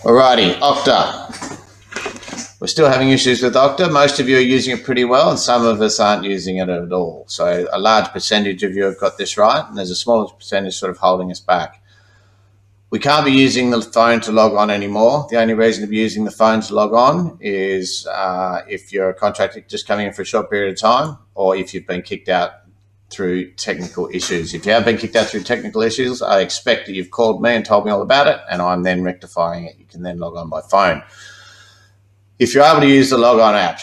Alrighty, OKTA. We're still having issues with OKTA. Most of you are using it pretty well, and some of us aren't using it at all. So a large percentage of you have got this right, and there's a smaller percentage sort of holding us back. We can't be using the phone to log on anymore. The only reason to be using the phone to log on is if you're a contractor just coming in for a short period of time, or if you've been kicked out through technical issues. If you have been kicked out through technical issues, I expect that you've called me and told me all about it, and I'm then rectifying it. You can then log on by phone. If you're able to use the logon app,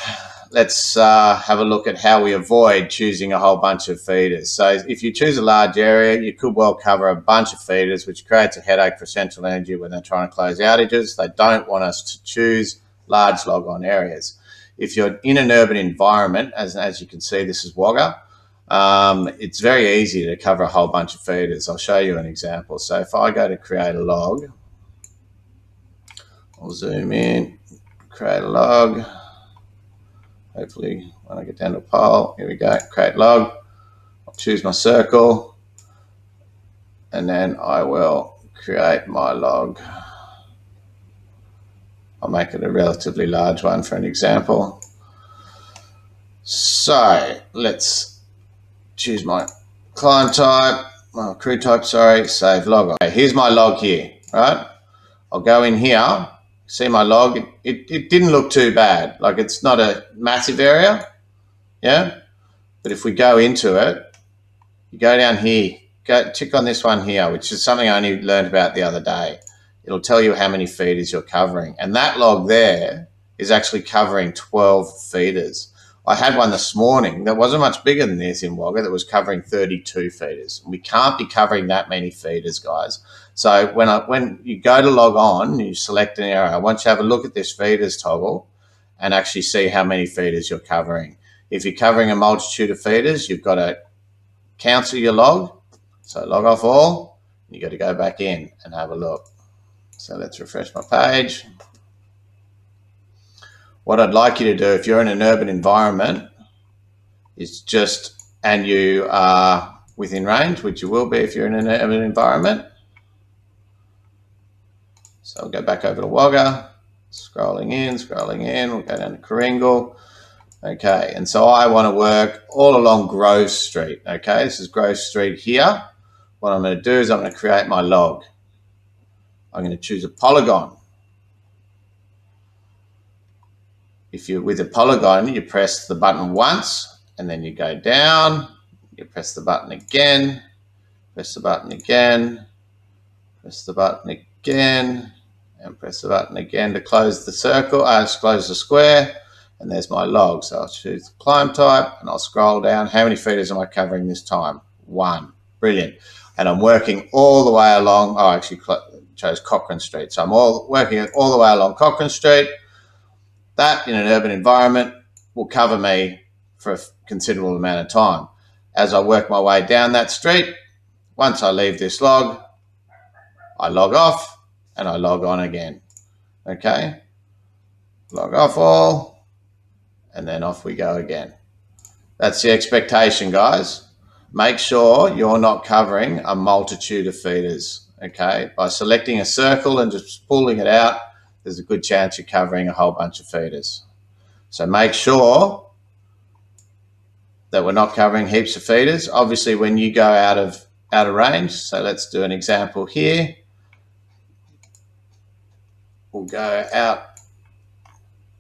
let's have a look at how we avoid choosing a whole bunch of feeders. So if you choose a large area, you could well cover a bunch of feeders, which creates a headache for Central Energy when they're trying to close outages. They don't want us to choose large logon areas. If you're in an urban environment, as you can see, this is Wagga, it's very easy to cover a whole bunch of feeders. I'll show you an example. So if I go to create a log, I'll zoom in, create a log. Hopefully when I get down to a pole, here we go, create log. I'll choose my circle, and then I will create my log. I'll make it a relatively large one for an example. So let's choose my client type, my crew type, sorry, save log. Okay, here's my log here, right? I'll go in here, see my log. It didn't look too bad. Like, it's not a massive area, yeah? But if we go into it, you go down here, tick on this one here, which is something I only learned about the other day. It'll tell you how many feeders you're covering. And that log there is actually covering 12 feeders. I had one this morning that wasn't much bigger than this in Wagga that was covering 32 feeders. We can't be covering that many feeders, guys. So when you go to log on, you select an area. I want you to have a look at this feeders toggle and actually see how many feeders you're covering. If you're covering a multitude of feeders, you've got to cancel your log. So log off all. You got to go back in and have a look. So let's refresh my page. What I'd like you to do, if you're in an urban environment, is and you are within range, which you will be if you're in an urban environment. So I'll go back over to Wagga, scrolling in, we'll go down to Coringal. Okay, and so I want to work all along Grove Street. Okay, this is Grove Street here. What I'm going to do is I'm going to create my log. I'm going to choose a polygon. If you're with a polygon, you press the button once, and then you go down, you press the button again, press the button again, press the button again, and press the button again to close the circle, close the square, and there's my log. So I'll choose the climb type, and I'll scroll down. How many feeders am I covering this time? 1. Brilliant. And I'm working all the way along, I actually chose Cochrane Street. So I'm working all the way along Cochrane Street. That, in an urban environment, will cover me for a considerable amount of time. As I work my way down that street, once I leave this log, I log off and I log on again. Okay? Log off all, and then off we go again. That's the expectation, guys. Make sure you're not covering a multitude of feeders. Okay? By selecting a circle and just pulling it out, there's a good chance you're covering a whole bunch of feeders. So make sure that we're not covering heaps of feeders. Obviously, when you go out of range, so let's do an example here. We'll go out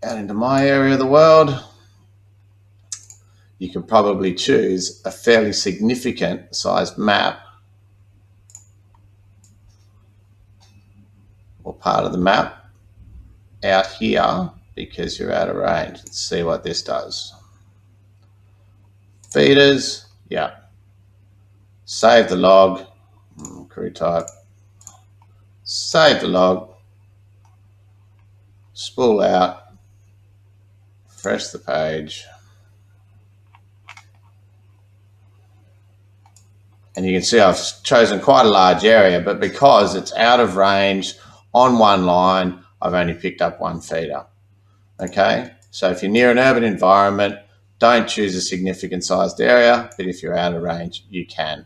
into my area of the world. You can probably choose a fairly significant sized map or part of the map out here because you're out of range. Let's see what this does. Feeders, yeah. Save the log, crew type. Save the log, spool out, refresh the page. And you can see I've chosen quite a large area, but because it's out of range on one line, I've only picked up 1 feeder. Okay, so if you're near an urban environment, don't choose a significant sized area, but if you're out of range, you can.